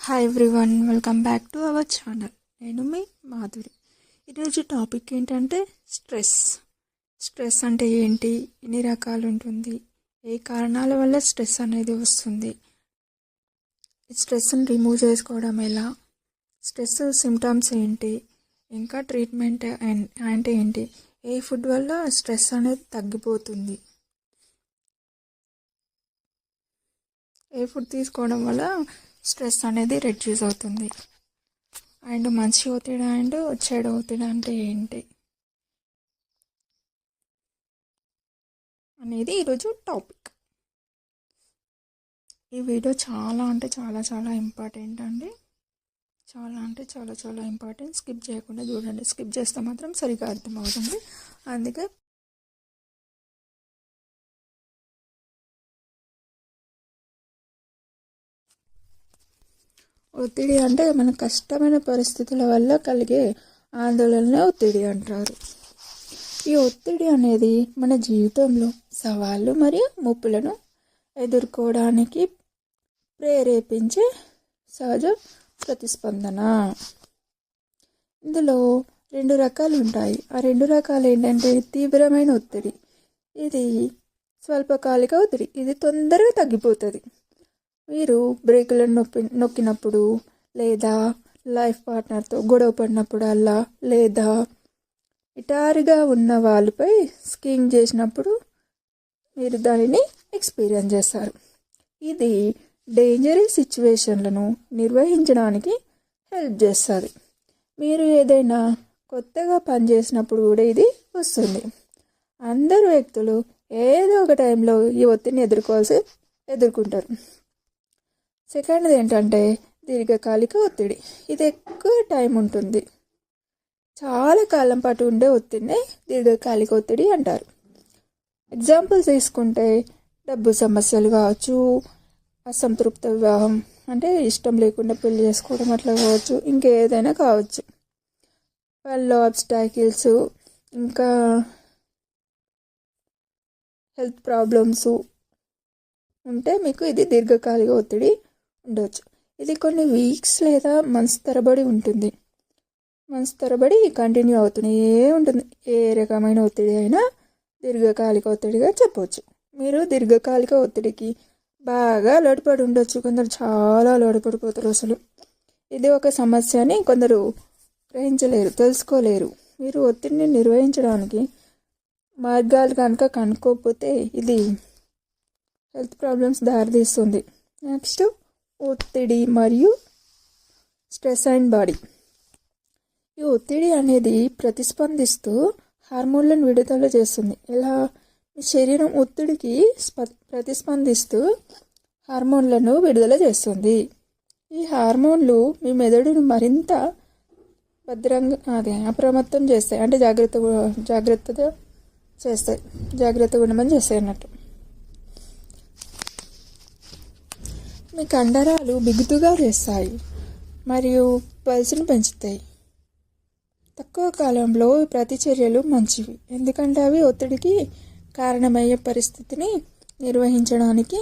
Hi everyone, welcome back to our channel. నేను మీ మాధురి. ఈరోజు topic ఏంటంటే స్ట్రెస్ అంటే ఏంటి, ఎన్ని రకాలు ఉంటుంది, ఏ కారణాల వల్ల స్ట్రెస్ అనేది వస్తుంది, స్ట్రెస్ని రిమూవ్ చేసుకోవడం ఎలా, స్ట్రెస్ సిమ్టమ్స్ ఏంటి, ఇంకా ట్రీట్మెంట్ అంటే ఏంటి, ఏ ఫుడ్ వల్ల స్ట్రెస్ అనేది తగ్గిపోతుంది, ఏ ఫుడ్ తీసుకోవడం వల్ల స్ట్రెస్ అనేది రెడ్యూస్ అవుతుంది, అండ్ మంచి ఒత్తిడి అండ్ చెడు ఒత్తిడి అంటే ఏంటి అనేది ఈరోజు టాపిక్. ఈ వీడియో చాలా అంటే చాలా చాలా ఇంపార్టెంట్ అండి. చాలా అంటే చాలా చాలా ఇంపార్టెంట్. స్కిప్ చేయకుండా చూడండి. స్కిప్ చేస్తే మాత్రం సరిగా అర్థమవుతుంది. అందుకే ఒత్తిడి అంటే మన కష్టమైన పరిస్థితుల వల్ల కలిగే ఆందోళన ఒత్తిడి అంటారు. ఈ ఒత్తిడి అనేది మన జీవితంలో సవాళ్ళు మరియు ముప్పులను ఎదుర్కోవడానికి ప్రేరేపించే సహజ ప్రతిస్పందన. ఇందులో 2 రకాలు ఉంటాయి. ఆ 2 రకాలు ఏంటంటే తీవ్రమైన ఒత్తిడి, ఇది స్వల్పకాలిక ఒత్తిడి, ఇది తొందరగా తగ్గిపోతుంది. మీరు బ్రేకులను నొక్కినప్పుడు, లేదా లైఫ్ పార్ట్నర్తో గొడవ పడినప్పుడల్లా, లేదా ఇటారుగా ఉన్న వాళ్ళపై స్కీయింగ్ చేసినప్పుడు మీరు దానిని ఎక్స్పీరియన్స్ చేస్తారు. ఇది డేంజరస్ సిచ్యువేషన్లను నిర్వహించడానికి హెల్ప్ చేస్తుంది. మీరు ఏదైనా కొత్తగా పనిచేసినప్పుడు కూడా ఇది వస్తుంది. అందరు వ్యక్తులు ఏదో ఒక టైంలో ఈ ఒత్తిడిని ఎదుర్కొంటారు. సెకండ్ది ఏంటంటే దీర్ఘకాలిక ఒత్తిడి. ఇది ఎక్కువ టైం ఉంటుంది. చాలా కాలం పాటు ఉండే ఒత్తిడిని దీర్ఘకాలిక ఒత్తిడి అంటారు. ఎగ్జాంపుల్స్ తీసుకుంటే డబ్బు సమస్యలు కావచ్చు, అసంతృప్త వివాహం అంటే ఇష్టం లేకుండా పెళ్లి చేసుకోవడం అట్లా కావచ్చు, ఇంకేదైనా కావచ్చు, వాళ్ళలో అబ్స్టాకిల్స్, ఇంకా హెల్త్ ప్రాబ్లమ్స్ ఉంటే మీకు ఇది దీర్ఘకాలిక ఒత్తిడి ఉండవచ్చు. ఇది కొన్ని వీక్స్ లేదా మంత్స్ తరబడి ఉంటుంది. మంత్స్ తరబడి కంటిన్యూ అవుతూనే ఉంటుంది. ఏ రకమైన ఒత్తిడి అయినా దీర్ఘకాలిక ఒత్తిడిగా చెప్పవచ్చు. మీరు దీర్ఘకాలిక ఒత్తిడికి బాగా లోటుపడి ఉండొచ్చు. కొందరు చాలా లోటుపడిపోతారు. అసలు ఇది ఒక సమస్య అని కొందరు గ్రహించలేరు, తెలుసుకోలేరు. మీరు ఒత్తిడిని నిర్వహించడానికి మార్గాలు కనుక కనుక్కోకపోతే ఇది హెల్త్ ప్రాబ్లమ్స్ దారితీస్తుంది. నెక్స్ట్, ఒత్తిడి మరియు స్ట్రెస్ అండ్ బాడీ. ఈ ఒత్తిడి అనేది ప్రతిస్పందిస్తూ హార్మోన్లను విడుదల చేస్తుంది. ఇలా మీ శరీరం ఒత్తిడికి ప్రతిస్పందిస్తూ హార్మోన్లను విడుదల చేస్తుంది. ఈ హార్మోన్లు మీ మెదడును మరింత అప్రమత్తం చేస్తాయి, అంటే జాగ్రత్తగా ఉండమని చేస్తాయి అన్నట్టు. మీ కండరాలు బిగుతుగా చేస్తాయి మరియు పల్స్ను పెంచుతాయి. తక్కువ కాలంలో ప్రతిచర్యలు మంచివి, ఎందుకంటే అవి ఒత్తిడికి కారణమయ్యే పరిస్థితిని నిర్వహించడానికి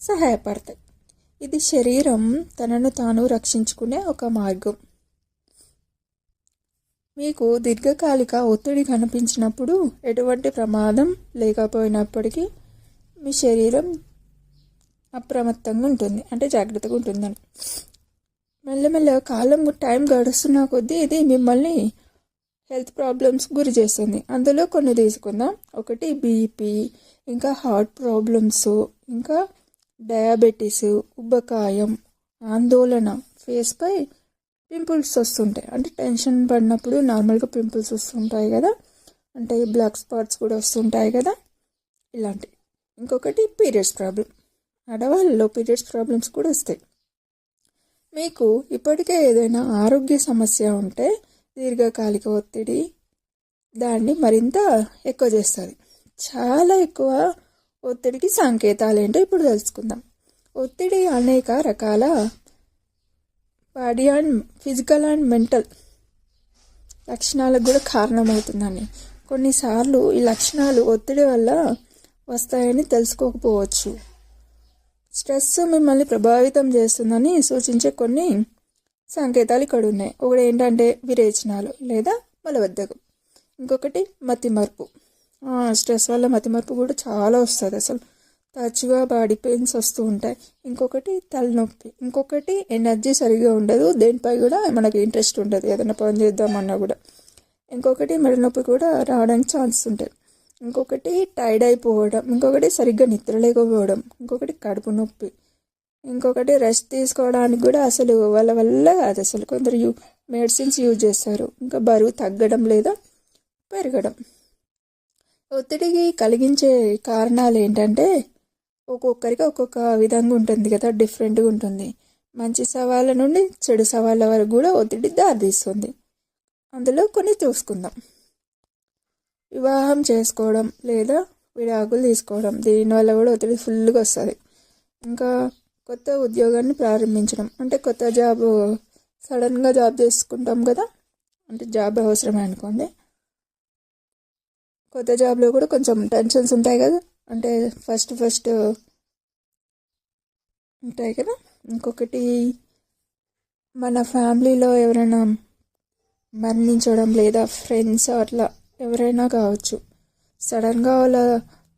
సహాయపడతాయి. ఇది శరీరం తనను తాను రక్షించుకునే ఒక మార్గం. మీకు దీర్ఘకాలిక ఒత్తిడి కనిపించినప్పుడు ఎటువంటి ప్రమాదం లేకపోయినప్పటికీ మీ శరీరం అప్రమత్తంగా ఉంటుంది, అంటే జాగ్రత్తగా ఉంటుందని. మెల్లమెల్లగా టైం గడుస్తున్న కొద్దీ ఇది మిమ్మల్ని హెల్త్ ప్రాబ్లమ్స్ గురి చేస్తుంది. అందులో కొన్ని తీసుకుందాం. ఒకటి బీపీ, ఇంకా హార్ట్ ప్రాబ్లమ్స్, ఇంకా డయాబెటీస్, ఉబ్బకాయం, ఆందోళన, ఫేస్పై పింపుల్స్ వస్తుంటాయి. అంటే టెన్షన్ పడినప్పుడు నార్మల్గా పింపుల్స్ వస్తుంటాయి కదా, అంటే బ్లాక్ స్పాట్స్ కూడా వస్తుంటాయి కదా, ఇలాంటివి. ఇంకొకటి పీరియడ్స్ ప్రాబ్లం. ఆడవాళ్ళలో పీరియడ్స్ ప్రాబ్లమ్స్ కూడా వస్తాయి. మీకు ఇప్పటికే ఏదైనా ఆరోగ్య సమస్య ఉంటే దీర్ఘకాలిక ఒత్తిడి దాన్ని మరింత ఎక్కువ చేస్తుంది. చాలా ఎక్కువ ఒత్తిడికి సంకేతాలు ఏంటో ఇప్పుడు తెలుసుకుందాం. ఒత్తిడి అనేక రకాల body and physical and mental లక్షణాలకు కూడా కారణమవుతుందని. కొన్నిసార్లు ఈ లక్షణాలు ఒత్తిడి వల్ల వస్తాయని తెలుసుకోకపోవచ్చు. స్ట్రెస్ మిమ్మల్ని ప్రభావితం చేస్తుందని సూచించే కొన్ని సంకేతాలు ఇక్కడ ఉన్నాయి. ఒకటి ఏంటంటే విరేచనాలు లేదా మలబద్ధకం. ఇంకొకటి మతిమరుపు. స్ట్రెస్ వల్ల మతిమరుపు కూడా చాలా వస్తుంది. అసలు తరచుగా బాడీ పెయిన్స్ వస్తూ ఉంటాయి. ఇంకొకటి తలనొప్పి. ఇంకొకటి ఎనర్జీ సరిగా ఉండదు, దేనిపై కూడా మనకి ఇంట్రెస్ట్ ఉండదు, ఏదైనా పని చేద్దామన్నా కూడా. ఇంకొకటి మెడనొప్పి కూడా రావడానికి ఛాన్స్ ఉంటాయి. ఇంకొకటి టైర్డ్ అయిపోవడం. ఇంకొకటి సరిగ్గా నిద్ర లేకపోవడం. ఇంకొకటి కడుపు నొప్పి. ఇంకొకటి రెస్ట్ తీసుకోవడానికి కూడా అసలు వాళ్ళ వల్ల కాదు. అసలు కొందరు మెడిసిన్స్ యూజ్ చేస్తారు. ఇంకా బరువు తగ్గడం లేదా పెరగడం. ఒత్తిడికి కలిగించే కారణాలు ఏంటంటే ఒక్కొక్కరికి ఒక్కొక్క విధంగా ఉంటుంది కదా, డిఫరెంట్గా ఉంటుంది. మంచి సవాళ్ళ నుండి చెడు సవాళ్ళ వరకు కూడా ఒత్తిడి దారితీస్తుంది. అందులో కొన్ని చూసుకుందాం. వివాహం చేసుకోవడం లేదా విడాకులు తీసుకోవడం, దీనివల్ల కూడా ఒత్తిడి ఫుల్గా వస్తుంది. ఇంకా కొత్త ఉద్యోగాన్ని ప్రారంభించడం, అంటే కొత్త జాబ్, సడన్గా జాబ్ చేసుకుంటాం కదా, అంటే జాబ్ అవసరమే అనుకోండి. కొత్త జాబ్లో కూడా కొంచెం టెన్షన్స్ ఉంటాయి కదా, అంటే ఫస్ట్ ఉంటాయి కదా. ఇంకొకటి మన ఫ్యామిలీలో ఎవరైనా మరణించడం లేదా ఫ్రెండ్స్ అట్లా ఎవరైనా కావచ్చు. సడన్గా వాళ్ళ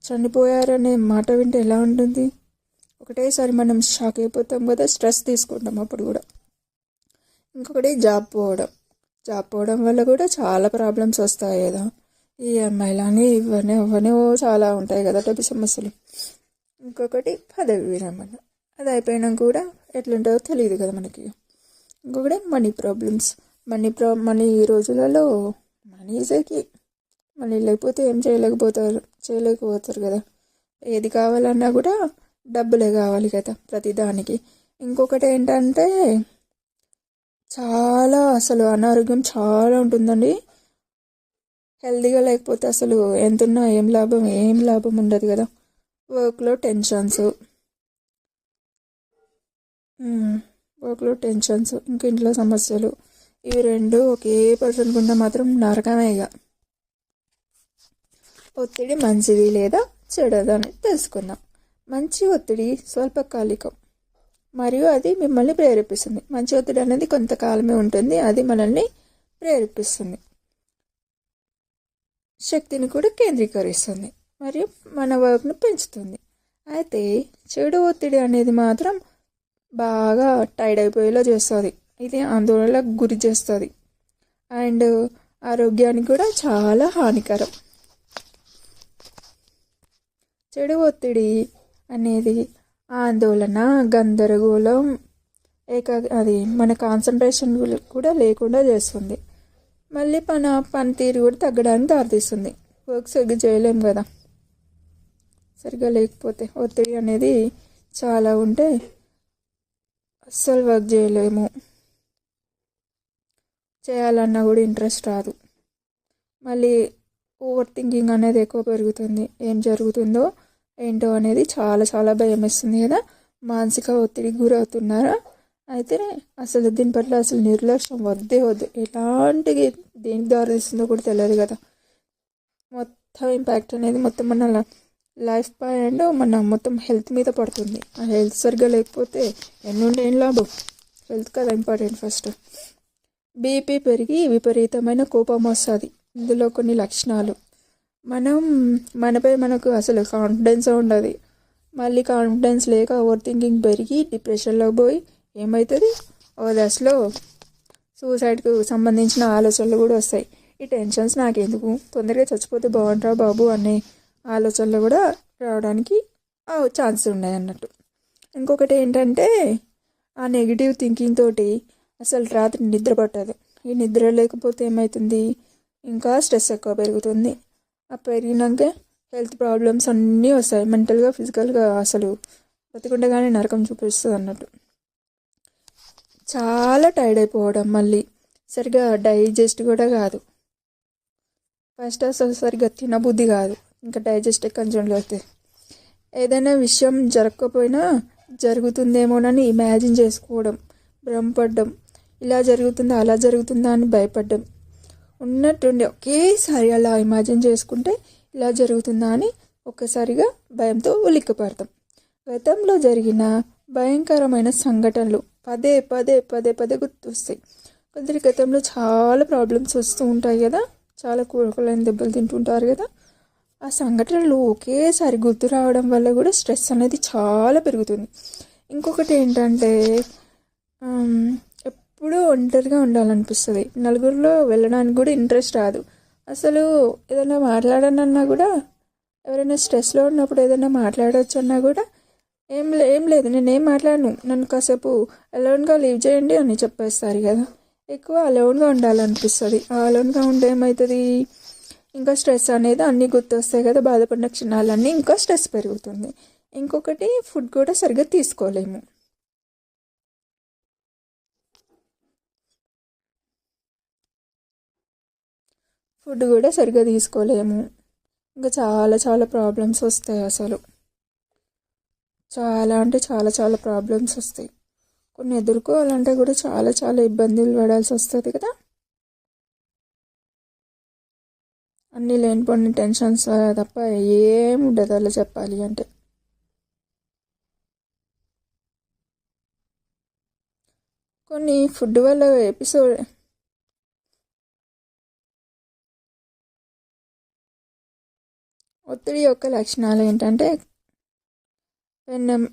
చనిపోయారనే మాట వింటే ఎలా ఉంటుంది? ఒకటేసారి మనం షాక్ అయిపోతాం కదా, స్ట్రెస్ తీసుకుంటాం అప్పుడు కూడా. ఇంకొకటి జాబ్ పోవడం వల్ల కూడా చాలా ప్రాబ్లమ్స్ వస్తాయి కదా. ఈఎంఐలని ఇవన్నీ చాలా ఉంటాయి కదా, డబ్బు సమస్యలు. ఇంకొకటి పదవి విరమణ, అది అయిపోయినా కూడా ఎట్లుంటుందో తెలియదు కదా మనకి. ఇంకొకటి మనీ ప్రాబ్లమ్స్. మనీ ఈ రోజులలో మనీ ఈజీకి, మనీ లేకపోతే ఏం చేయలేకపోతారు కదా. ఏది కావాలన్నా కూడా డబ్బులే కావాలి కదా ప్రతిదానికి. ఇంకొకటి ఏంటంటే చాలా అసలు అనారోగ్యం చాలా ఉంటుందండి. హెల్తీగా లేకపోతే అసలు ఎంతున్నా ఏం లాభం ఉండదు కదా. వర్క్లో టెన్షన్స్, ఇంక ఇంట్లో సమస్యలు, ఇవి రెండు ఒకే పర్సన్ కుండా మాత్రం నరకమే. ఇక ఒత్తిడి మంచిది లేదా చెడదని తెలుసుకుందాం. మంచి ఒత్తిడి స్వల్పకాలికం మరియు అది మిమ్మల్ని ప్రేరేపిస్తుంది. మంచి ఒత్తిడి అనేది కొంతకాలమే ఉంటుంది, అది మనల్ని ప్రేరేపిస్తుంది, శక్తిని కూడా కేంద్రీకరిస్తుంది మరియు మన వర్క్ను పెంచుతుంది. అయితే చెడు ఒత్తిడి అనేది మాత్రం బాగా టైర్డ్ అయిపోయేలా చేస్తుంది. ఇది ఆందోళనలకు గురి చేస్తుంది అండ్ ఆరోగ్యానికి కూడా చాలా హానికరం. చెడు ఒత్తిడి అనేది ఆందోళన, గందరగోళం, అది మన కాన్సన్ట్రేషన్ కూడా లేకుండా చేస్తుంది. మళ్ళీ పనితీరు కూడా తగ్గడానికి దారితీస్తుంది. వర్క్ సరిగ్గా చేయలేము కదా, సరిగ్గా లేకపోతే. ఒత్తిడి అనేది చాలా ఉంటే అస్సలు వర్క్ చేయలేము, చేయాలన్నా కూడా ఇంట్రెస్ట్ రాదు. మళ్ళీ ఓవర్ థింకింగ్ అనేది ఎక్కువ పెరుగుతుంది. ఏం జరుగుతుందో ఏంటో అనేది చాలా భయం వేస్తుంది కదా. మానసిక ఒత్తిడికి గురవుతున్నారా? అయితే అసలు దీని పట్ల అసలు నిర్లక్ష్యం వద్దు. ఎలాంటి దేనికి దారితీస్తుందో కూడా తెలియదు కదా. మొత్తం ఇంపాక్ట్ అనేది మొత్తం మన లైఫ్ పై అండ్ మన మొత్తం హెల్త్ మీద పడుతుంది. ఆ హెల్త్ సరిగ్గా లేకపోతే ఏం లాభం? హెల్త్ కదా ఇంపార్టెంట్ ఫస్ట్. బీపీ పెరిగి విపరీతమైన కోపం వస్తుంది. ఇందులో కొన్ని లక్షణాలు: మనపై మనకు అసలు కాన్ఫిడెన్స్ ఉండదు. మళ్ళీ కాన్ఫిడెన్స్ లేక ఓవర్ థింకింగ్ పెరిగి డిప్రెషన్లో పోయి ఏమవుతుంది, ఓ దశలో సూసైడ్కు సంబంధించిన ఆలోచనలు కూడా వస్తాయి. ఈ టెన్షన్స్ నాకెందుకు, తొందరగా చచ్చిపోతే బాగుంటారా బాబు అనే ఆలోచనలు కూడా రావడానికి ఛాన్స్ ఉన్నాయి అన్నట్టు. ఇంకొకటి ఏంటంటే ఆ నెగిటివ్ థింకింగ్ తోటి అసలు రాత్రి నిద్ర పట్టదు. ఈ నిద్ర లేకపోతే ఏమవుతుంది, ఇంకా స్ట్రెస్ ఎక్కువ పెరుగుతుంది. ఆ పెరిగినాక హెల్త్ ప్రాబ్లమ్స్ అన్నీ వస్తాయి. మెంటల్గా, ఫిజికల్గా అసలు బతికుండగానే నరకం చూపిస్తుంది అన్నట్టు. చాలా టైర్డ్ అయిపోవడం, మళ్ళీ సరిగ్గా డైజెస్ట్ కూడా కాదు. ఫస్ట్ అసలు సరిగ్గా తినబుద్ధి కాదు, ఇంకా డైజెస్ట్ కంట్రోల్ అవుతుంది. ఏదైనా విషయం జరగకపోయినా జరుగుతుందేమోనని ఇమాజిన్ చేసుకోవడం, భ్రమపడడం, ఇలా జరుగుతుందా అలా జరుగుతుందా అని భయపడడం, ఉన్నట్టుండి ఒకేసారి అలా ఇమాజిన్ చేసుకుంటే ఇలా జరుగుతుందా అని ఒక్కసారిగా భయంతో ఉలిక్కిపడతాం. గతంలో జరిగిన భయంకరమైన సంఘటనలు పదే పదే పదే పదే గుర్తొస్తాయి. కొందరి గతంలో చాలా ప్రాబ్లమ్స్ వస్తూ ఉంటాయి కదా, చాలా కూరగాయలను దెబ్బలు తింటుంటారు కదా. ఆ సంఘటనలు ఒకేసారి గుర్తు రావడం వల్ల కూడా స్ట్రెస్ అనేది చాలా పెరుగుతుంది. ఇంకొకటి ఏంటంటే ఎప్పుడూ ఒంటరిగా ఉండాలనిపిస్తుంది. నలుగురిలో వెళ్ళడానికి కూడా ఇంట్రెస్ట్ రాదు. అసలు ఏదైనా మాట్లాడాలన్నా కూడా, ఎవరైనా స్ట్రెస్లో ఉన్నప్పుడు ఏదైనా మాట్లాడవచ్చు అన్నా కూడా ఏం లేదు, నేనేం మాట్లాడను, నన్ను కాసేపు అలోన్గా లీవ్ చేయండి అని చెప్పేస్తారు కదా. ఎక్కువ అలోన్గా ఉండాలనిపిస్తుంది. ఆ అలోన్గా ఉంటే ఏమవుతుంది, ఇంకా స్ట్రెస్ అనేది అన్నీ గుర్తొస్తాయి కదా, బాధపడిన క్షణాలన్నీ ఇంకా స్ట్రెస్ పెరుగుతుంది. ఇంకొకటి ఫుడ్ కూడా సరిగ్గా తీసుకోలేము. ఇంకా చాలా చాలా ప్రాబ్లమ్స్ వస్తాయి. అసలు చాలా అంటే చాలా చాలా ప్రాబ్లమ్స్ వస్తాయి. కొన్ని ఎదుర్కోవాలంటే కూడా చాలా చాలా ఇబ్బందులు పడాల్సి వస్తుంది కదా. అన్నీ లేనిపోని టెన్షన్స్ తప్ప ఏం ఉండదు అలా చెప్పాలి అంటే. కొన్ని ఫుడ్ వల్ల ఒత్తిడి యొక్క లక్షణాలు ఏంటంటే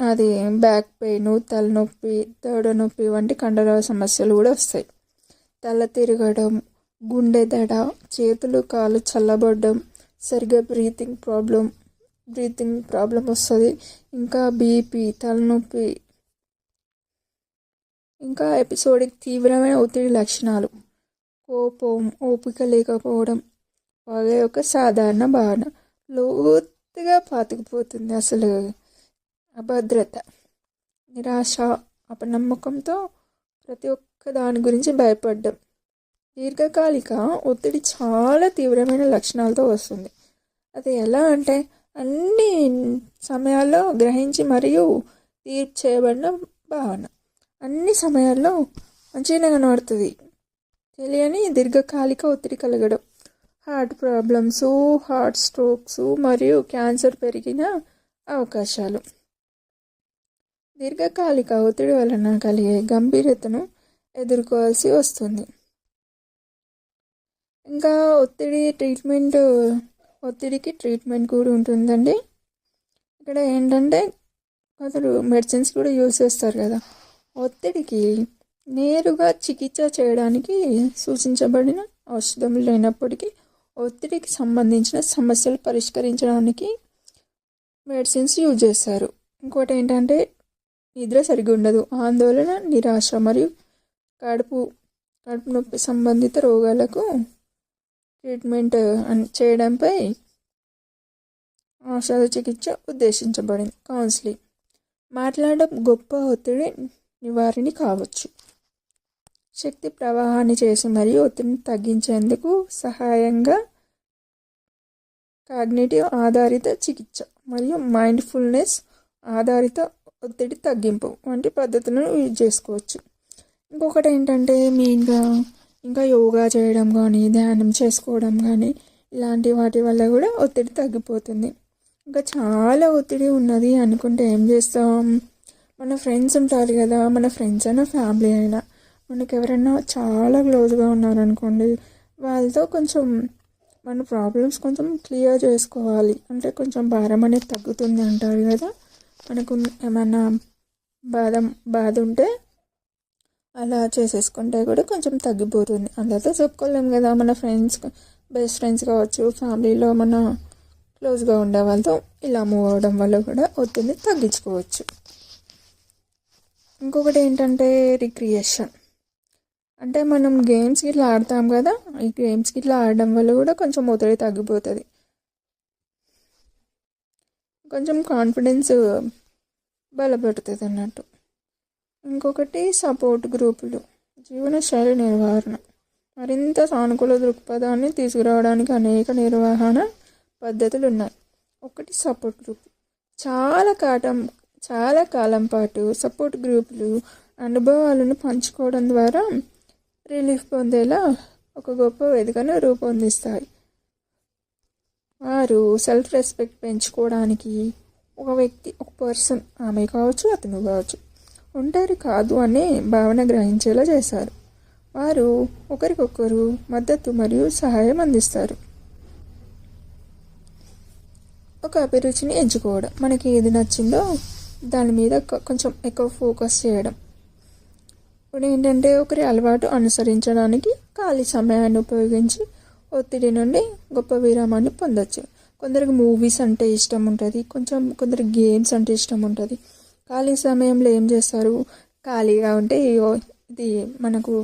అది బ్యాక్ పెయిన్, తలనొప్పి, దవడ నొప్పి వంటి కండరాల సమస్యలు కూడా వస్తాయి. తల తిరగడం, గుండె దడ, చేతులు కాళ్ళు చల్లబడడం, సరిగ్గా బ్రీతింగ్ ప్రాబ్లం వస్తుంది. ఇంకా బీపీ, తలనొప్పి, ఇంకా ఎపిసోడిక్ తీవ్రమైన ఒత్తిడి లక్షణాలు, కోపం, ఓపిక లేకపోవడం, వాళ్ళ యొక్క సాధారణ భావన లోతుగా పాతుకుపోతుంది. అసలు అభద్రత, నిరాశ, అపనమ్మకంతో ప్రతి ఒక్క దాని గురించి భయపడ్డం. దీర్ఘకాలిక ఒత్తిడి చాలా తీవ్రమైన లక్షణాలతో వస్తుంది. అది ఎలా అంటే అన్ని సమయాల్లో గ్రహించి మరియు తీర్పు చేయబడిన భావన, అన్ని సమయాల్లో మంచిగానే కనబడుతుంది. తెలియని దీర్ఘకాలిక ఒత్తిడి కలగడం, హార్ట్ ప్రాబ్లమ్స్, హార్ట్ స్ట్రోక్స్ మరియు క్యాన్సర్ పెరిగిన అవకాశాలు. దీర్ఘకాలిక ఒత్తిడి వలన కలిగే గంభీరతను ఎదుర్కోవాల్సి వస్తుంది. ఇంకా ఒత్తిడికి ట్రీట్మెంట్ కూడా ఉంటుందండి. ఇక్కడ ఏంటంటే కొందరు మెడిసిన్స్ కూడా యూజ్ చేస్తారు కదా. ఒత్తిడికి నేరుగా చికిత్స చేయడానికి సూచించబడిన ఔషధములు లేనప్పటికీ ఒత్తిడికి సంబంధించిన సమస్యలు పరిష్కరించడానికి మెడిసిన్స్ యూజ్ చేస్తారు. ఇంకోటి ఏంటంటే నిద్ర సరిగ్గా ఉండదు, ఆందోళన, నిరాశ మరియు కడుపు నొప్పి సంబంధిత రోగాలకు ట్రీట్మెంట్ చేయడంపై ఔషధ చికిత్స ఉద్దేశించబడింది. కౌన్సిలింగ్ మాట్లాడడం గొప్ప ఒత్తిడి నివారణ కావచ్చు. శక్తి ప్రవాహాన్ని చేసి మరియు ఒత్తిడిని తగ్గించేందుకు సహాయంగా కాగ్నిటివ్ ఆధారిత చికిత్స మరియు మైండ్ఫుల్నెస్ ఆధారిత ఒత్తిడి తగ్గింపు వంటి పద్ధతులను యూజ్ చేసుకోవచ్చు. ఇంకొకటి ఏంటంటే మెయిన్గా ఇంకా యోగా చేయడం కానీ, ధ్యానం చేసుకోవడం కానీ, ఇలాంటి వాటి వల్ల కూడా ఒత్తిడి తగ్గిపోతుంది. ఇంకా చాలా ఒత్తిడి ఉన్నది అనుకుంటే ఏం చేస్తాం, మన ఫ్రెండ్స్ ఉంటారు కదా, మన ఫ్రెండ్స్ అయినా ఫ్యామిలీ అయినా మనకు ఎవరైనా చాలా క్లోజ్గా ఉన్నారనుకోండి, వాళ్ళతో కొంచెం మన ప్రాబ్లమ్స్ కొంచెం క్లియర్ చేసుకోవాలి అంటే కొంచెం భారం అనేది తగ్గుతుంది అంటారు కదా. మనకు ఏమైనా బాధ ఉంటే అలా చేసేసుకుంటే కూడా కొంచెం తగ్గిపోతుంది. అందరితో చెప్పుకోలేము కదా, మన ఫ్రెండ్స్, బెస్ట్ ఫ్రెండ్స్ కావచ్చు, ఫ్యామిలీలో మన క్లోజ్గా ఉండే వాళ్ళతో ఇలా మూవ్ అవ్వడం వల్ల కూడా ఒత్తిడిని తగ్గించుకోవచ్చు. ఇంకొకటి ఏంటంటే రిక్రియేషన్, అంటే మనం గేమ్స్కి ఇట్లా ఆడతాం కదా, ఈ గేమ్స్కి ఇట్లా ఆడడం వల్ల కూడా కొంచెం ఒత్తిడి తగ్గిపోతుంది. కొంచెం కాన్ఫిడెన్స్ బలపడుతుంది అన్నట్టు. ఇంకొకటి సపోర్ట్ గ్రూపులు, జీవనశైలి నిర్వహణ, మరింత సానుకూల దృక్పథాన్ని తీసుకురావడానికి అనేక నిర్వహణ పద్ధతులు ఉన్నాయి. ఒకటి సపోర్ట్ గ్రూప్, చాలా కాలం పాటు సపోర్ట్ గ్రూపులు అనుభవాలను పంచుకోవడం ద్వారా రిలీఫ్ పొందేలా ఒక గొప్ప వేదికను రూపొందిస్తాయి. వారు సెల్ఫ్ రెస్పెక్ట్ పెంచుకోవడానికి, ఒక వ్యక్తి, ఒక పర్సన్, ఆమె కావచ్చు అతను కావచ్చు, ఒంటరి కాదు అనే భావన గ్రహించేలా చేశారు. వారు ఒకరికొకరు మద్దతు మరియు సహాయం అందిస్తారు. ఒక అభిరుచిని ఎంచుకోవడం, మనకి ఏది నచ్చిందో దాని మీద కొంచెం ఎక్కువ ఫోకస్ చేయడం. ఇప్పుడు ఏంటంటే ఒకరి అలవాటు అనుసరించడానికి ఖాళీ సమయాన్ని ఉపయోగించి ఒత్తిడి నుండి గొప్ప విరామాన్ని పొందొచ్చు. కొందరికి మూవీస్ అంటే ఇష్టం ఉంటుంది, కొందరికి గేమ్స్ అంటే ఇష్టం ఉంటుంది. ఖాళీ సమయంలో ఏం చేస్తారు? ఖాళీగా ఉంటే ఇది మనకు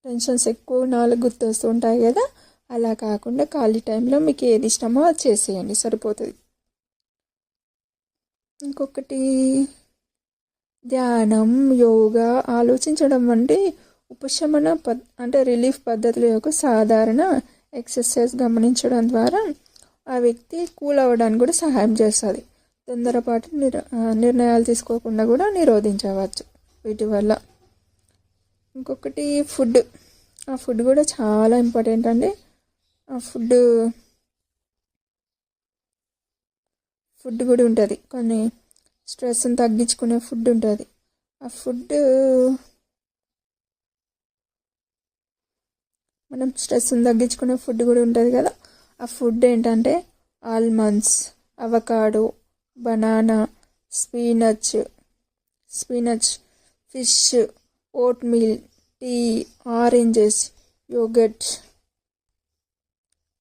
టెన్షన్స్ ఎక్కువ నాలుగు గుర్తొస్తూ ఉంటాయి కదా, అలా కాకుండా ఖాళీ టైంలో మీకు ఏది ఇష్టమో అది చేసేయండి, సరిపోతుంది. ఇంకొకటి ధ్యానం, యోగా, ఆలోచించడం వంటి ఉపశమన అంటే రిలీఫ్ పద్ధతుల యొక్క సాధారణ ఎక్సర్సైజ్ గమనించడం ద్వారా ఆ వ్యక్తి కూల్ అవ్వడానికి కూడా సహాయం చేస్తుంది. తొందరపాటు నిర్ణయాలు తీసుకోకుండా కూడా నిరోధించవచ్చు వీటి వల్ల. ఇంకొకటి ఫుడ్. ఆ ఫుడ్ కూడా చాలా ఇంపార్టెంట్ అండి. ఆ ఫుడ్ కూడా ఉంటుంది, కొన్ని స్ట్రెస్ని తగ్గించుకునే ఫుడ్ ఉంటుంది. ఆ ఫుడ్ మనం స్ట్రెస్ని తగ్గించుకునే ఫుడ్ కూడా ఉంటుంది కదా. ఆ ఫుడ్ ఏంటంటే almonds, avocado, banana, spinach, fish, oatmeal, tea, oranges, yogurt.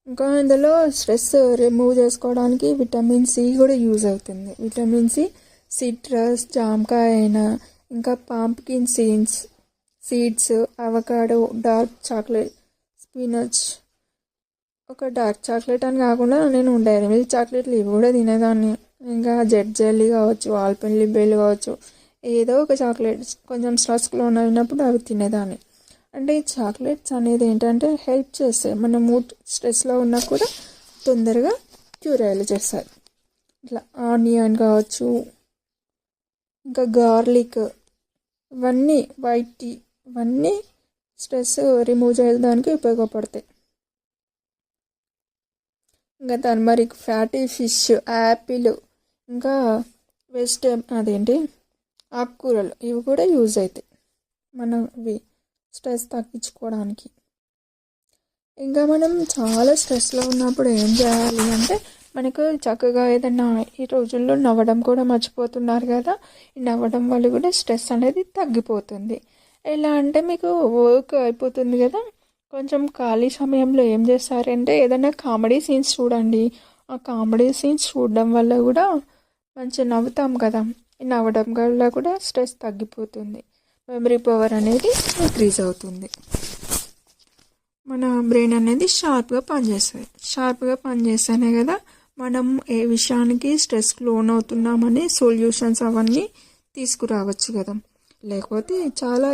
ఇంకా ఇందులో స్ట్రెస్ రిమూవ్ చేసుకోవడానికి విటమిన్ సి కూడా యూజ్ అవుతుంది. విటమిన్ సి సిట్రస్, జామకాయ అయినా, ఇంకా pumpkin seeds, avocado, dark chocolate, spinach. ఒక డార్క్ చాక్లెట్ అని కాకుండా నేను డైరీ మిల్క్ చాక్లెట్లు ఇవి కూడా తినేదాన్ని. ఇంకా జెడ్ జెల్లీ కావచ్చు, ఆల్పెన్లిబేలు కావచ్చు, ఏదో ఒక చాక్లెట్ కొంచెం స్ట్రెస్లో అయినప్పుడు అవి తినేదాన్ని. అంటే ఈ చాక్లెట్స్ అనేది ఏంటంటే హెల్ప్ చేస్తాయి, మన మూడ్ స్ట్రెస్లో ఉన్నా కూడా తొందరగా క్యూర్ అయ్యేలా చేస్తాయి. ఇట్లా ఆనియన్ కావచ్చు, ఇంకా గార్లిక్, ఇవన్నీ వైట్ టీ, ఇవన్నీ స్ట్రెస్ రిమూవ్ చేయడానికి ఉపయోగపడతాయి. ఇంకా టర్మరిక్, ఫ్యాటీ ఫిష్, యాపిల్, ఇంకా ఆకుకూరలు, ఇవి కూడా యూజ్ అవుతాయి మనవి స్ట్రెస్ తగ్గించుకోవడానికి. ఇంకా మనం చాలా స్ట్రెస్లో ఉన్నప్పుడు ఏం చేయాలి అంటే మనకు చక్కగా ఏదైనా, ఈ రోజుల్లో నవ్వడం కూడా మర్చిపోతున్నారు కదా, ఈ నవ్వడం వల్ల కూడా స్ట్రెస్ అనేది తగ్గిపోతుంది. ఎలా అంటే మీకు వర్క్ అయిపోతుంది కదా, కొంచెం ఖాళీ సమయంలో ఏం చేస్తారంటే ఏదైనా కామెడీ సీన్స్ చూడండి. ఆ కామెడీ సీన్స్ చూడడం వల్ల కూడా మంచిగా నవ్వుతాం కదా, ఈ నవ్వడం వల్ల కూడా స్ట్రెస్ తగ్గిపోతుంది, మెమరీ పవర్ అనేది ఇంక్రీజ్ అవుతుంది, మన బ్రెయిన్ అనేది షార్ప్గా పనిచేస్తేనే కదా మనం ఏ విషయానికి స్ట్రెస్కి లోన్ అవుతున్నామని సొల్యూషన్స్ అవన్నీ తీసుకురావచ్చు కదా. లేకపోతే చాలా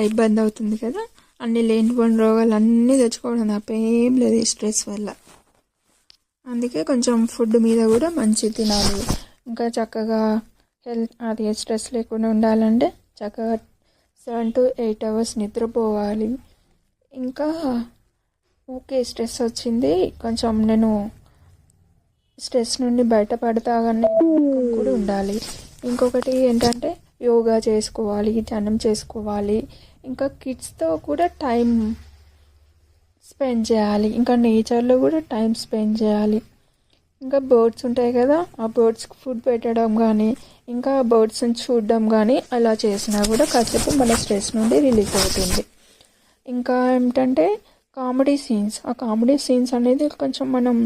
ఇబ్బంది అవుతుంది కదా. అన్ని లేనిపోయిన రోగాలు అన్నీ తెచ్చుకోవడం తప్పేం లేదు ఈ స్ట్రెస్ వల్ల. అందుకే కొంచెం ఫుడ్ మీద కూడా మంచి తినాలి. ఇంకా చక్కగా స్ట్రెస్ లేకుండా ఉండాలంటే చక్కగా 7 to 8 hours నిద్రపోవాలి. ఇంకా స్ట్రెస్ వచ్చింది, కొంచెం నేను స్ట్రెస్ నుండి బయటపడతాగానే కూడా ఉండాలి. ఇంకొకటి ఏంటంటే యోగా చేసుకోవాలి, ధ్యానం చేసుకోవాలి. ఇంకా కిడ్స్తో కూడా టైం స్పెండ్ చేయాలి, ఇంకా నేచర్లో కూడా టైం స్పెండ్ చేయాలి. ఇంకా బర్డ్స్ ఉంటాయి కదా, ఆ బర్డ్స్కి ఫుడ్ పెట్టడం కానీ, ఇంకా బర్డ్స్ని చూడడం కానీ అలా చేసినా కూడా కాసేపు మన స్ట్రెస్ నుండి రిలీఫ్ అవుతుంది. ఇంకా ఏమిటంటే కామెడీ సీన్స్ అనేది కొంచెం మనం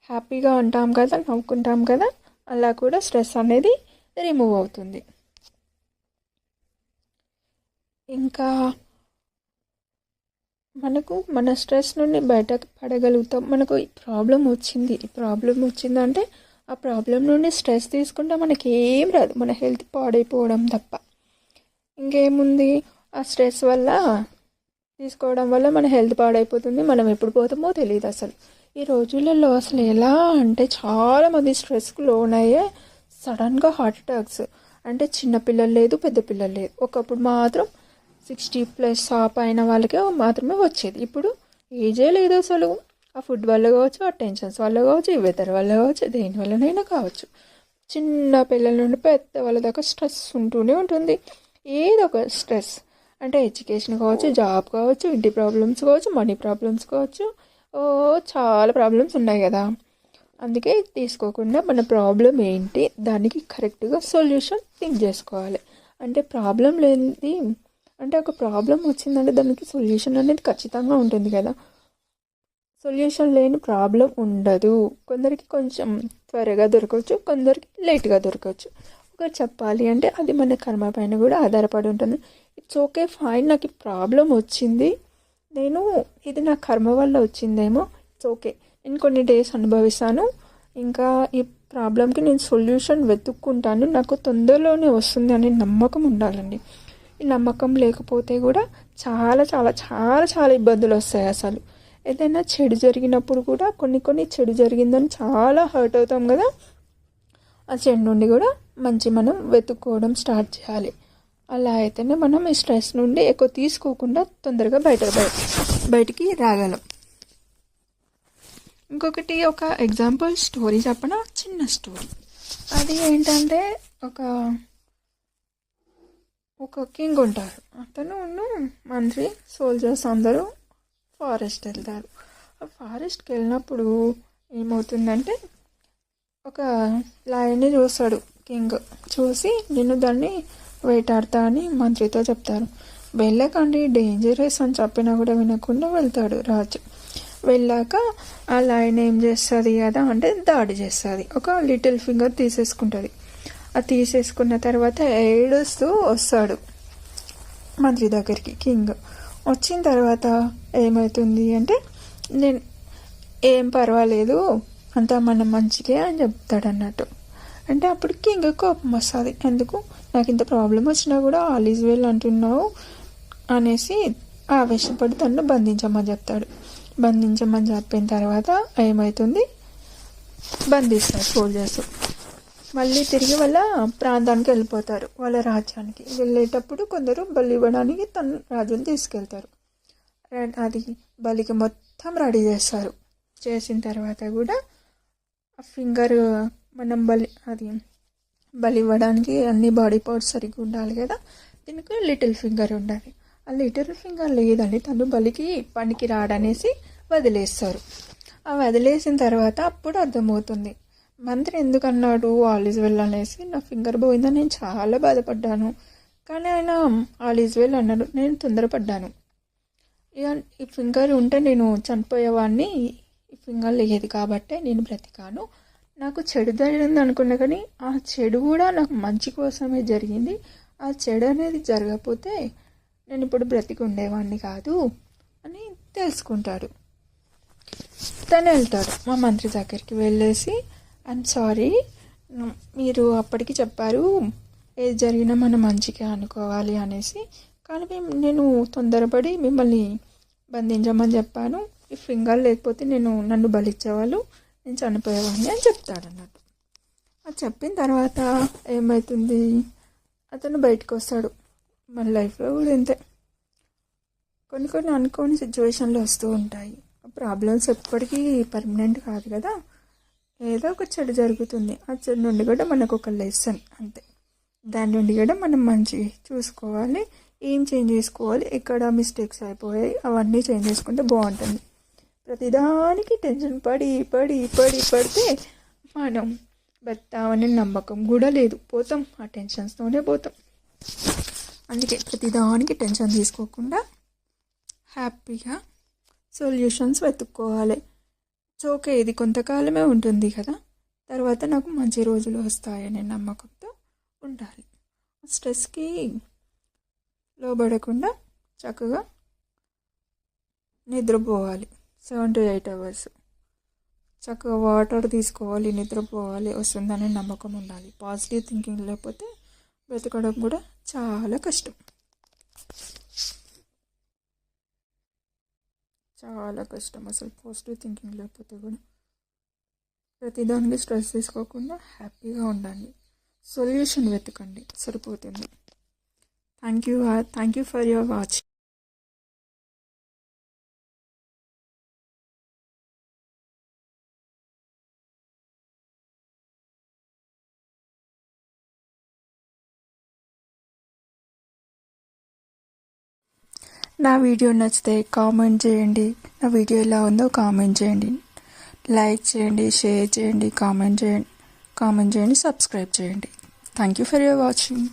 హ్యాపీగా ఉంటాం కదా, నవ్వుకుంటాం కదా, అలా కూడా స్ట్రెస్ అనేది రిమూవ్ అవుతుంది. ఇంకా మనకు మన స్ట్రెస్ నుండి బయటకు పడగలుగుతాం. మనకు ఈ ప్రాబ్లం వచ్చిందంటే ఆ ప్రాబ్లం నుండి స్ట్రెస్ తీసుకుంటే మనకి ఏం రాదు, మన హెల్త్ పాడైపోవడం తప్ప ఇంకేముంది. ఆ స్ట్రెస్ వల్ల తీసుకోవడం వల్ల మన హెల్త్ పాడైపోతుంది, మనం ఎప్పుడు పోతామో తెలియదు. అసలు ఈ రోజులలో అసలు ఎలా అంటే చాలామంది స్ట్రెస్కి లోన్ అయ్యే సడన్గా హార్ట్ అటాక్స్. అంటే చిన్నపిల్లలు లేదు, పెద్ద పిల్లలు లేదు. ఒకప్పుడు మాత్రం 60+ పైన వాళ్ళకే మాత్రమే వచ్చేది, ఇప్పుడు ఏజే లేదు అసలు. ఆ ఫుడ్ వల్ల కావచ్చు, ఆ టెన్షన్స్ వల్ల కావచ్చు, ఈ వెదర్ వల్ల కావచ్చు, దేని వల్లనైనా కావచ్చు. చిన్న పిల్లల నుండి పెద్ద వాళ్ళ దాకా స్ట్రెస్ ఉంటూనే ఉంటుంది. ఏదో ఒక స్ట్రెస్ అంటే ఎడ్యుకేషన్ కావచ్చు, జాబ్ కావచ్చు, ఇంటి ప్రాబ్లమ్స్ కావచ్చు, మనీ ప్రాబ్లమ్స్ కావచ్చు, ఓ చాలా ప్రాబ్లమ్స్ ఉన్నాయి కదా. అందుకే తీసుకోకుండా మన ప్రాబ్లం ఏంటి, దానికి కరెక్ట్గా సొల్యూషన్ థింక్ చేసుకోవాలి. అంటే ప్రాబ్లం లేనిది, అంటే ఒక ప్రాబ్లం వచ్చిందంటే దానికి సొల్యూషన్ అనేది ఖచ్చితంగా ఉంటుంది కదా. సొల్యూషన్ లేని ప్రాబ్లం ఉండదు. కొందరికి కొంచెం త్వరగా దొరకవచ్చు, కొందరికి లేట్గా దొరకవచ్చు. ఒక చెప్పాలి అంటే అది మన కర్మ పైన కూడా ఆధారపడి ఉంటుంది. ఇట్స్ ఓకే ఫైన్, నాకు ఈ ప్రాబ్లం వచ్చింది, నేను ఇది నా కర్మ వల్ల వచ్చిందేమో, ఇట్స్ ఓకే, నేను కొన్ని డేస్ అనుభవిస్తాను, ఇంకా ఈ ప్రాబ్లంకి నేను సొల్యూషన్ వెతుక్కుంటాను, నాకు తొందరలోనే వస్తుంది అనే నమ్మకం ఉండాలండి. ఈ నమ్మకం లేకపోతే కూడా చాలా చాలా చాలా చాలా ఇబ్బందులు వస్తాయి. అసలు ఏదైనా చెడు జరిగినప్పుడు కూడా కొన్ని చెడు జరిగిందని చాలా హర్ట్ అవుతాం కదా. ఆ చెడు నుండి కూడా మంచి మనం వెతుక్కోవడం స్టార్ట్ చేయాలి. అలా అయితేనే మనం ఈ స్ట్రెస్ నుండి ఎక్కువ తీసుకోకుండా తొందరగా బయటికి రాగలం. ఇంకొకటి ఒక ఎగ్జాంపుల్ స్టోరీ చెప్పన, చిన్న స్టోరీ. అది ఏంటంటే ఒక కింగ్ ఉంటారు. అతను మంత్రి సోల్జర్స్ అందరూ ఫారెస్ట్ వెళ్తారు. ఆ ఫారెస్ట్కి వెళ్ళినప్పుడు ఏమవుతుందంటే ఒక లయన్ని చూస్తాడు కింగ్. చూసి నేను దాన్ని వేటాడతా అని మంత్రితో చెప్తారు. వెళ్ళకండి, డేంజరస్ అని చెప్పినా కూడా వినకుండా వెళ్తాడు రాజు. వెళ్ళాక ఆ లయన్ ఏం చేస్తుంది కదా అంటే దాడి చేస్తుంది. ఒక లిటిల్ ఫింగర్ తీసేసుకుంటుంది. అది తీసేసుకున్న తర్వాత ఏడుస్తూ వస్తాడు మంత్రి దగ్గరికి కింగ్. వచ్చిన తర్వాత ఏమవుతుంది అంటే నేను ఏం పర్వాలేదు, అంతా మన మంచికే అని చెప్తాడు అన్నట్టు. అంటే అప్పుడు కింగ్ కోపం వస్తుంది. ఎందుకు నాకు ఇంత ప్రాబ్లం వచ్చినా కూడా ఆల్ ఈజ్ వెల్ అంటున్నావు అనేసి ఆవేశపడి తను బంధించమని చెప్తాడు. బంధించమని చెప్పిన తర్వాత ఏమవుతుంది, బంధిస్తారు సోల్జర్స్. మళ్ళీ తిరిగి వాళ్ళ ప్రాంతానికి వెళ్ళిపోతారు, వాళ్ళ రాజ్యానికి. వెళ్ళేటప్పుడు కొందరు బలి ఇవ్వడానికి తన రాజుని తీసుకెళ్తారు. అది బలికి మొత్తం రెడీ చేస్తారు. చేసిన తర్వాత కూడా ఆ ఫింగర్ మనం బలి ఇవ్వడానికి అన్ని బాడీ పార్ట్స్ సరిగ్గా ఉండాలి కదా. దీనికి లిటిల్ ఫింగర్ ఉండాలి. ఆ లిటిల్ ఫింగర్ లేదని తను బలికి పనికి రాడనేసి వదిలేస్తారు. ఆ వదిలేసిన తర్వాత అప్పుడు అర్థమవుతుంది మంత్రి ఎందుకు అన్నాడు ఆల్ ఈజ్ వెల్ అనేసి. నా ఫింగర్ పోయిందని నేను చాలా బాధపడ్డాను, కానీ ఆయన ఆల్ ఈజ్ వెల్ అన్నాడు, నేను తొందరపడ్డాను. ఈ ఫింగర్ ఉంటే నేను చనిపోయేవాడిని, ఈ ఫింగర్ లేదు కాబట్టే నేను బ్రతికాను. నాకు చెడు జరిగింది అనుకున్నా, కానీ ఆ చెడు కూడా నాకు మంచి కోసమే జరిగింది. ఆ చెడు అనేది జరగకపోతే నేను ఇప్పుడు బ్రతికి ఉండేవాడిని కాదు అని తెలుసుకుంటాడు. తను వెళ్తాడు మా మంత్రి దగ్గరికి. వెళ్ళేసి ఐఎమ్ సారీ, మీరు అప్పటికి చెప్పారు ఏది జరిగినా మనం మంచిగా అనుకోవాలి అనేసి, కానీ నేను తొందరపడి మిమ్మల్ని బంధించమని చెప్పాను. ఈ ఫింగర్ లేకపోతే నన్ను బలిచ్చేవాళ్ళు, నేను చనిపోయేవాడిని అని చెప్తాడు అన్నట్టు. అది చెప్పిన తర్వాత ఏమవుతుంది, అతను బయటకు వస్తాడు. మన లైఫ్లో కూడా ఇంతే, కొన్ని అనుకోని సిచ్యువేషన్లు వస్తూ ఉంటాయి. ప్రాబ్లమ్స్ ఎప్పటికీ పర్మనెంట్ కాదు కదా, ఏదో ఒక చెడు జరుగుతుంది. ఆ చెడు నుండి కూడా మనకు ఒక లెసన్ అంతే. దాని నుండి కూడా మనం మంచి చూసుకోవాలి, ఏం చేంజ్ చేసుకోవాలి, ఎక్కడ మిస్టేక్స్ అయిపోయాయి అవన్నీ చేంజ్ చేసుకుంటే బాగుంటుంది. ప్రతిదానికి టెన్షన్ పడితే మనం బతామనే నమ్మకం కూడా లేదు, పోతాం, ఆ టెన్షన్స్తోనే పోతాం. అందుకే ప్రతిదానికి టెన్షన్ తీసుకోకుండా హ్యాపీగా సొల్యూషన్స్ వెతుక్కోవాలి. ఓకే, ఇది కొంతకాలమే ఉంటుంది కదా, తర్వాత నాకు మంచి రోజులు వస్తాయనే నమ్మకంతో ఉండాలి. స్ట్రెస్కి లోబడకుండా చక్కగా నిద్రపోవాలి 7 to 8 hours. చక్కగా వాటర్ తీసుకోవాలి, నిద్రపోవాలి, వస్తుందనే నమ్మకం ఉండాలి. పాజిటివ్ థింకింగ్ లేకపోతే బ్రతకడం కూడా చాలా కష్టం, చాలా కష్టం అసలు. పాజిటివ్ థింకింగ్ లేకపోతే కూడా ప్రతిదానికి స్ట్రెస్ తీసుకోకుండా హ్యాపీగా ఉండండి, సొల్యూషన్ వెతకండి, సరిపోతుంది. Thank you for your watching. నా వీడియో నచ్చితే కామెంట్ చేయండి. నా వీడియో ఎలా ఉందో కామెంట్ చేయండి. లైక్ చేయండి, షేర్ చేయండి, కామెంట్ చేయండి, సబ్స్క్రైబ్ చేయండి. Thank you for your watching.